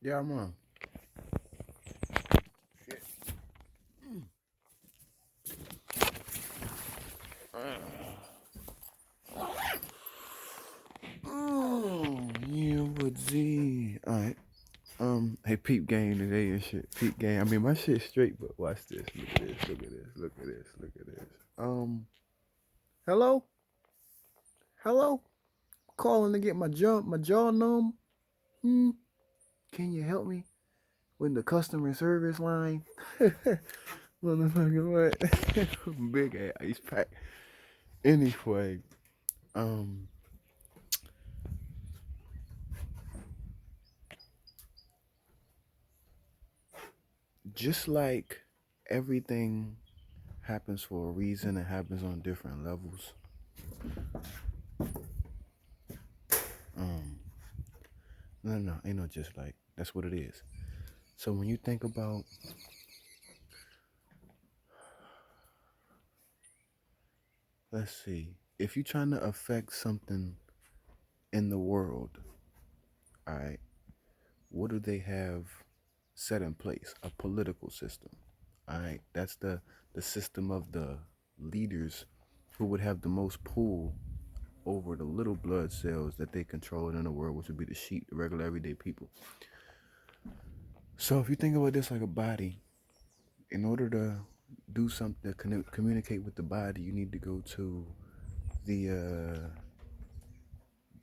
Yeah, I'm on. Shit. Oh, yeah, what Z? Alright. Hey, peep game today and shit. Peep game. I mean, my shit's straight, but watch this. Look at this. Look at this. Look at this. Look at this. Hello? Hello? Calling to get my jaw numb. Hmm. Can you help me with the customer service line? Motherfucker, what? Big ass ice pack. Anyway, um, just like everything happens for a reason, it happens on different levels. Um, no, no, ain't no just like that's what it is. So when you think about, let's see, if you're trying to affect something in the world, all right, what do they have set in place? A political system. All right, that's the system of the leaders who would have the most pull over the little blood cells that they control in the world, which would be the sheep, the regular everyday people. So if you think about this like a body, in order to do something, communicate with the body, you need to go to the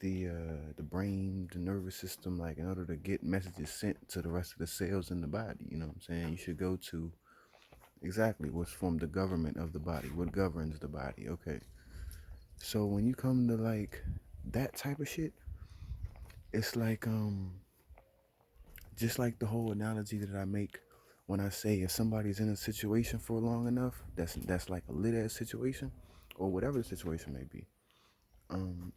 the brain, the nervous system, like in order to get messages sent to the rest of the cells in the body. You know what I'm saying? You should go to exactly what's from the government of the body, what governs the body. Okay. So when you come to like that type of shit, it's like just like the whole analogy that I make when I say if somebody's in a situation for long enough, that's like a lit ass situation, or whatever the situation may be.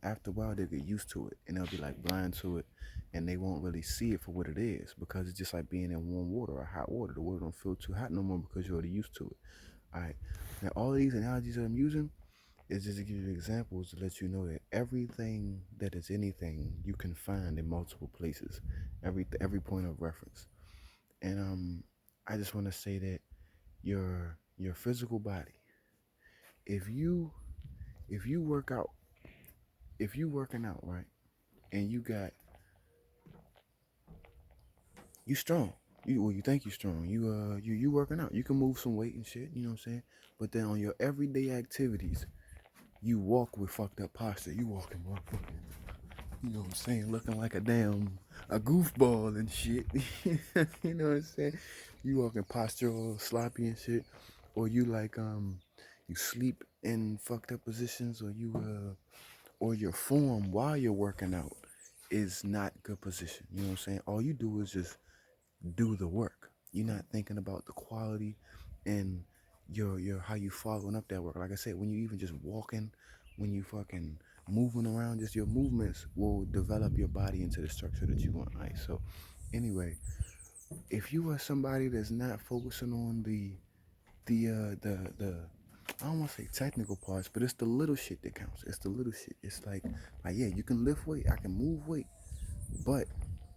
After a while they'll get used to it and they'll be like blind to it, and they won't really see it for what it is because it's just like being in warm water or hot water. The water don't feel too hot no more because you're already used to it. All right. Now all of these analogies that I'm using is just to give you examples to let you know that everything that is anything you can find in multiple places, every point of reference. And I just want to say that your physical body, if you if you work out, if you working out right, and you strong, you think you strong, you working out, you can move some weight and shit, you know what I'm saying. But then on your everyday activities, you walk with fucked up posture. You walking motherfucking, you know what I'm saying, looking like a goofball and shit. You know what I'm saying? You walking posture all sloppy and shit, or you like you sleep in fucked up positions, or or your form while you're working out is not good position. You know what I'm saying? All you do is just do the work. You're not thinking about the quality and your how you following up that work. Like I said, when you even just walking, when you fucking moving around, just your movements will develop your body into the structure that you want. Right. So anyway, if you are somebody that's not focusing on the I don't want to say technical parts, but it's the little shit that counts. It's the little shit. It's like yeah, you can lift weight, I can move weight, but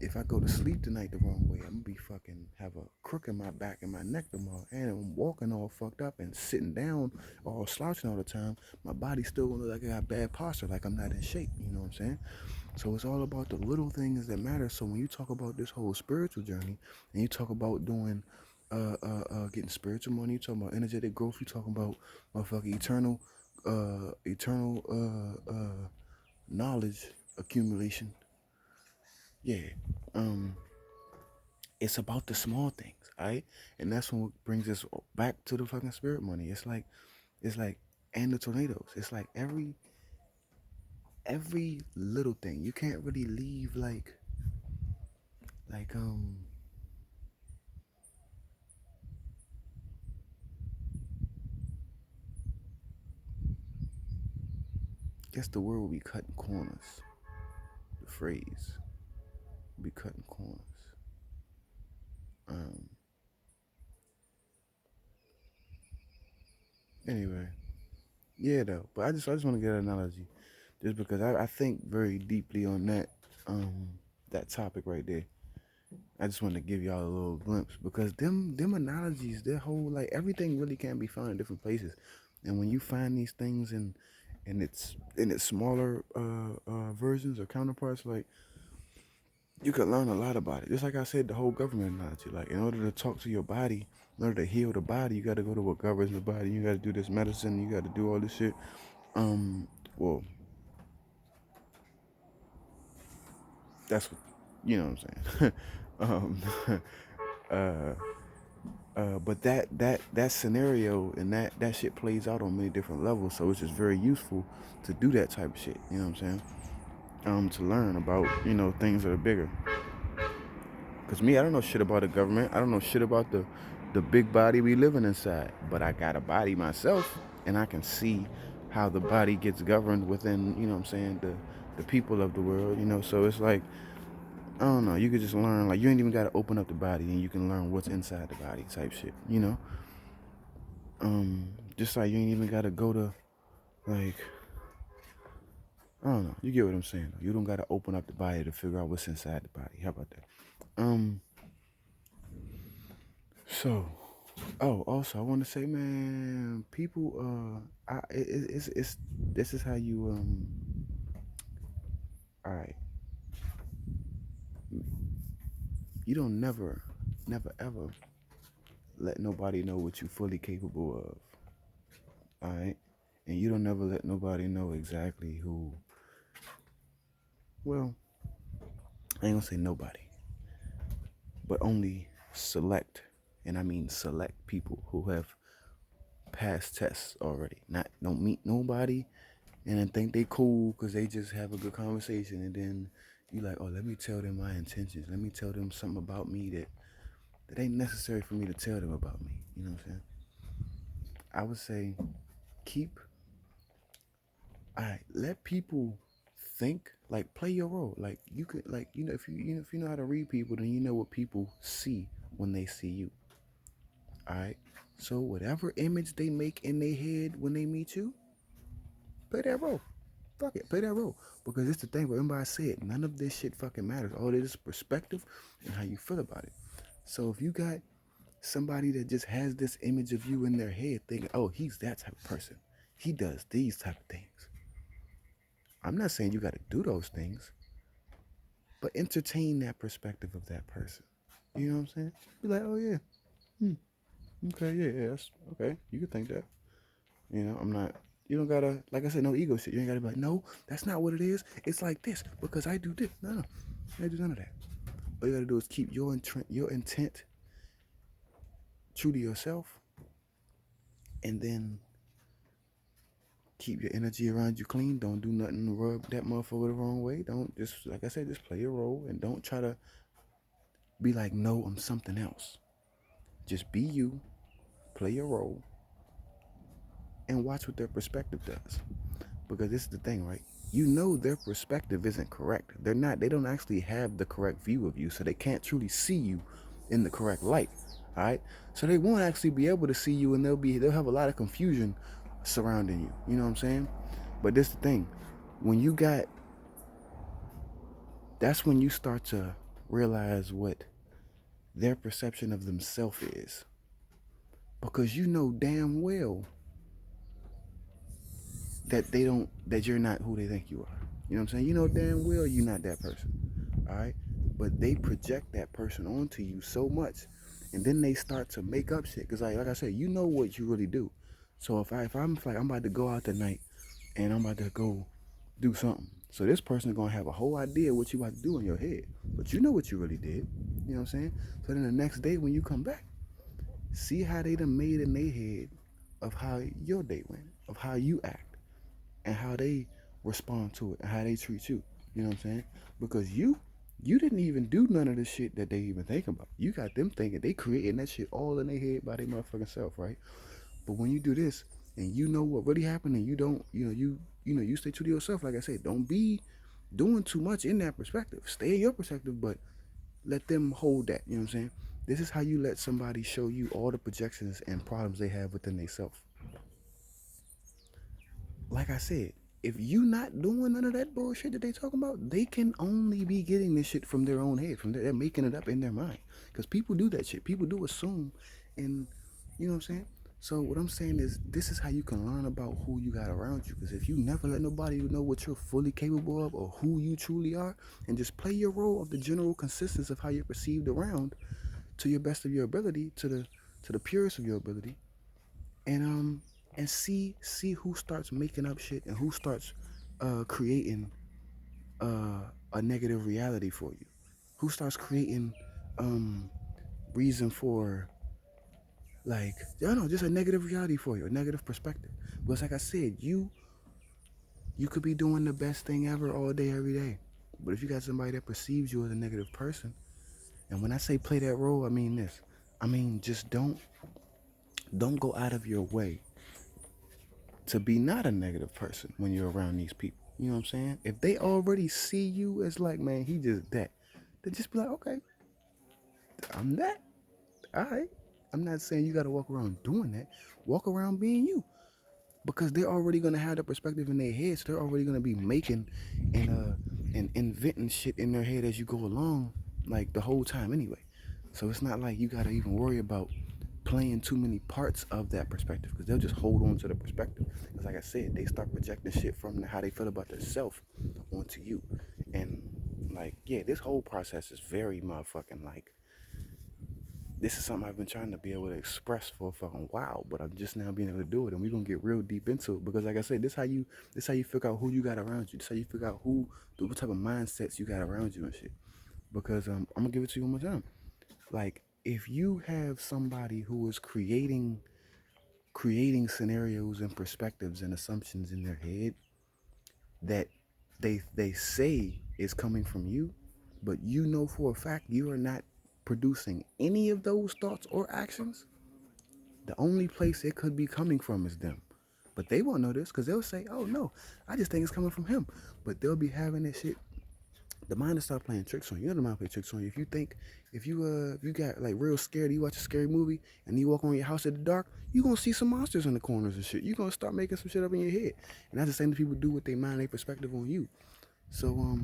if I go to sleep tonight the wrong way, I'm gonna be fucking have a crook in my back and my neck tomorrow, and I'm walking all fucked up and sitting down all slouching all the time. My body still gonna look like I got bad posture, like I'm not in shape. You know what I'm saying? So it's all about the little things that matter. So when you talk about this whole spiritual journey, and you talk about doing, getting spiritual money, you talking about energetic growth, you talking about motherfucking eternal, knowledge accumulation. Yeah. Um, it's about the small things, alright? And that's what brings us back to the fucking spirit money. It's like and the tornadoes. It's like every little thing. You can't really leave like guess the word would be cutting corners. The phrase would be cutting corners. Um anyway. Yeah though. But I just wanna get an analogy. Just because I think very deeply on that topic right there. I just wanted to give y'all a little glimpse because them analogies, their whole like everything really can be found in different places, and when you find these things in its smaller versions or counterparts, like you could learn a lot about it. Just like I said, the whole government analogy. Like in order to talk to your body, in order to heal the body, you got to go to what governs the body. You got to do this medicine. You got to do all this shit. Well, that's what you know what I'm saying. um, uh, but that scenario and that shit plays out on many different levels. So it's just very useful to do that type of shit. You know what I'm saying? To learn about things that are bigger. Cause me, I don't know shit about the government. I don't know shit about the big body we living inside. But I got a body myself, and I can see how the body gets governed within what I'm saying, the people of the world. So it's like I don't know. You could just learn. Like you ain't even got to open up the body, and you can learn what's inside the body, type shit. Just like you ain't even got to go to like I don't know. You get what I'm saying? You don't got to open up the body to figure out what's inside the body. How about that? Um. So, also I want to say, man, people. It's this is how you. All right. You don't never ever let nobody know what you fully capable of. All right. And you don't never let nobody know exactly who. Well, I ain't gonna say nobody, but only select, and I mean select people who have passed tests already. Not don't meet nobody and then think they cool because they just have a good conversation, and then you like, oh, let me tell them my intentions. Let me tell them something about me that ain't necessary for me to tell them about me. You know what I'm saying? I would say keep. All right, let people think. Like play your role. Like you could like if you know how to read people, then you know what people see when they see you. All right. So whatever image they make in their head when they meet you, play that role. Fuck it, play that role. Because it's the thing. Remember I said none of this shit fucking matters. All it is perspective and how you feel about it. So if you got somebody that just has this image of you in their head, thinking, oh, he's that type of person. He does these type of things. I'm not saying you got to do those things, but entertain that perspective of that person. You know what I'm saying? Be like, oh yeah, hmm, okay, yeah, that's okay. You can think that. I'm not. You don't gotta, like I said, no ego shit. You ain't gotta be like, no, that's not what it is. It's like this because I do this. No, I do none of that. All you gotta do is keep your intent true to yourself, and then keep your energy around you clean. Don't do nothing to rub that motherfucker the wrong way. Don't just, like I said, just play your role and don't try to be like, no, I'm something else. Just be you, play your role, and watch what their perspective does. Because this is the thing, right? You know their perspective isn't correct. They don't actually have the correct view of you, so they can't truly see you in the correct light. All right? So they won't actually be able to see you, and they'll have a lot of confusion surrounding you. You know what I'm saying? But this is the thing. When you got That's when you start to realize what their perception of themselves is. Because you know damn well that you're not who they think you are. You know what I'm saying? You know damn well you're not that person. All right? But they project that person onto you so much, and then they start to make up shit. Cause like I said, you know what you really do. So if I'm like I'm about to go out tonight and I'm about to go do something. So this person is gonna have a whole idea what you about to do in your head, but you know what you really did. You know what I'm saying? So then the next day when you come back, see how they done made in their head of how your day went, of how you act, and how they respond to it, and how they treat you. You know what I'm saying? Because you didn't even do none of the shit that they even think about. You got them thinking they creating that shit all in their head by their motherfucking self, right? But when you do this and you know what really happened and you don't, you stay true to yourself. Like I said, don't be doing too much in that perspective. Stay in your perspective, but let them hold that. You know what I'm saying? This is how you let somebody show you all the projections and problems they have within themselves. Like I said, if you not doing none of that bullshit that they talking about, they can only be getting this shit from their own head. They're making it up in their mind. Because people do that shit. People do assume, and you know what I'm saying. So what I'm saying is, this is how you can learn about who you got around you. Because if you never let nobody know what you're fully capable of or who you truly are, and just play your role of the general consistency of how you're perceived around to your best of your ability, to the purest of your ability, and see who starts making up shit and who starts creating a negative reality for you, who starts creating um reason for, like, I don't know, just a negative reality for you, a negative perspective. Because like I said, you could be doing the best thing ever all day every day, but if you got somebody that perceives you as a negative person, and when I say play that role, I mean this. I mean, just don't go out of your way to be not a negative person when you're around these people. You know what I'm saying? If they already see you as like, man, he just that, then just be like, okay, I'm that. All right. I'm not saying you got to walk around doing that. Walk around being you, because they're already gonna have the perspective in their heads. So they're already gonna be making and inventing shit in their head as you go along, like the whole time anyway. So it's not like you gotta even worry about playing too many parts of that perspective, because they'll just hold on to the perspective. Because like I said, they start projecting shit from how they feel about themselves onto you, and like, yeah, this whole process is very motherfucking like, this is something I've been trying to be able to express for a fucking while, but I'm just now being able to do it, and we're gonna get real deep into it, because like I said, this how you figure out who you got around you. This how you figure out what type of mindsets you got around you and shit. Because I'm gonna give it to you one more time. Like, if you have somebody who is creating scenarios and perspectives and assumptions in their head that they say is coming from you, but you know for a fact you are not producing any of those thoughts or actions, the only place it could be coming from is them. But they won't know this, because they'll say, oh no, I just think it's coming from him. But they'll be having this shit. The mind will start playing tricks on you. You know the mind play tricks on you. If you got like real scared, you watch a scary movie and you walk around your house in the dark, you gonna see some monsters in the corners and shit. You gonna start making some shit up in your head. And that's the same thing people do with their mind, their perspective on you. So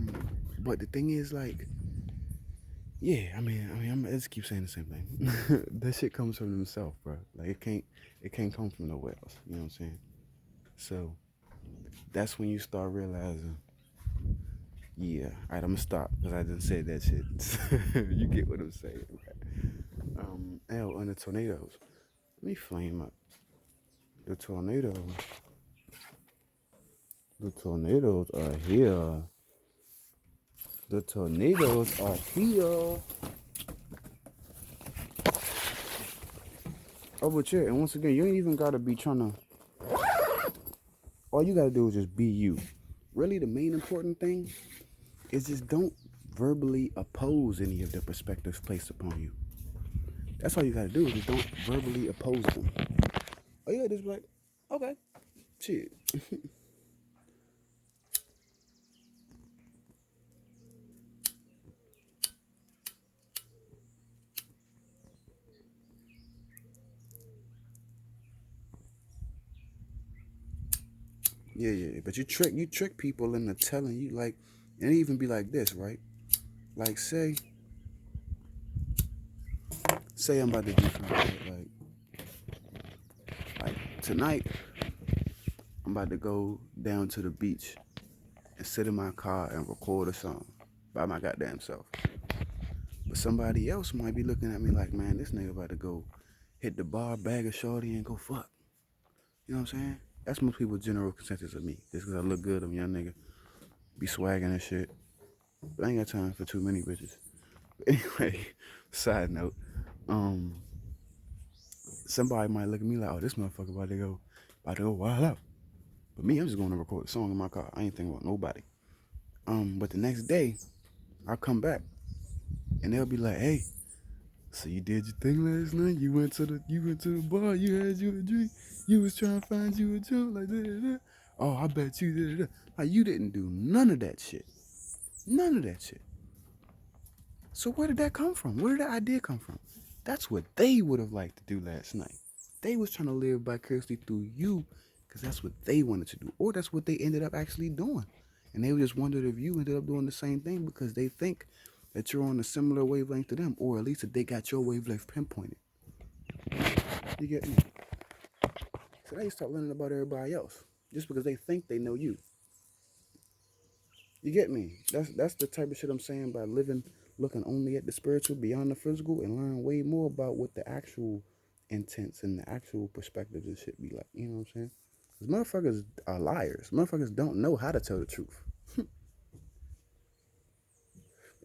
but the thing is, like, yeah, I just keep saying the same thing. That shit comes from themselves, bro. Like, it can't come from nowhere else. You know what I'm saying? So that's when you start realizing, yeah, all right, I'm gonna stop because I just said that shit. You get what I'm saying? Right? On the tornadoes. Let me flame up the tornadoes. The tornadoes are here. The tornadoes are here. Oh, but yeah, and once again, you ain't even gotta be trying to. All you gotta do is just be you. Really, the main important thing is just don't verbally oppose any of the perspectives placed upon you. That's all you gotta do, is just don't verbally oppose them. Oh yeah, just be like, okay, shit. Yeah. But you trick people into telling you, like, and it even be like this, right? Like, say I'm about to do something, right? Like tonight, I'm about to go down to the beach and sit in my car and record a song by my goddamn self. But somebody else might be looking at me like, man, this nigga about to go hit the bar, bag a shorty, and go fuck. You know what I'm saying? That's most people's general consensus of me. Just because I look good, I'm a young nigga, be swagging and shit. But I ain't got time for too many bitches. But anyway, side note, um, somebody might look at me like, oh, this motherfucker about to go wild out. But me, I'm just going to record a song in my car. I ain't thinking about nobody. But the next day, I'll come back and they'll be like, hey, so you did your thing last night? You went to the bar, you had you a drink, you was trying to find you a joint like that. Oh, I bet you did. Like, you didn't do none of that shit. None of that shit. So where did that come from? Where did that idea come from? That's what they would have liked to do last night. They was trying to live vicariously through you, because that's what they wanted to do, or that's what they ended up actually doing. And they just wondered if you ended up doing the same thing because they think that you're on a similar wavelength to them, or at least that they got your wavelength pinpointed. You get me? So now you start learning about everybody else just because they think they know you. You get me? That's the type of shit I'm saying by living, looking only at the spiritual beyond the physical, and learn way more about what the actual intents and the actual perspectives of shit be like. You know what I'm saying? Because motherfuckers are liars. Motherfuckers don't know how to tell the truth. They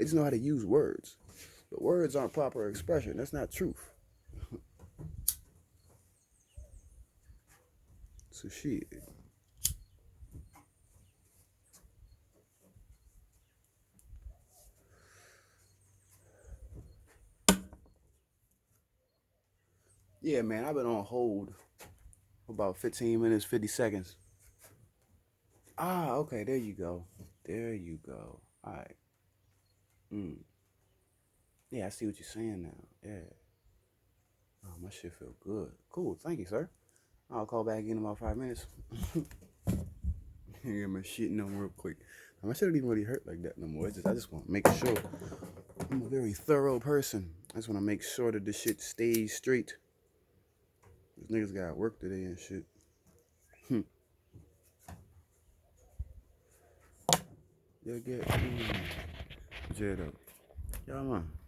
just know how to use words. But words aren't proper expression. That's not truth. So shit. Yeah, man, I've been on hold for about 15 minutes, 50 seconds. Ah, okay, there you go. There you go. All right. Yeah, I see what you're saying now. Yeah. Oh, my shit feel good. Cool. Thank you, sir. I'll call back in about 5 minutes. Get my shit in real quick. My shit don't even really hurt like that no more. I just want to make sure I'm a very thorough person. I just want to make sure that this shit stays straight. These niggas got work today and shit. You'll get J up. Y'all man.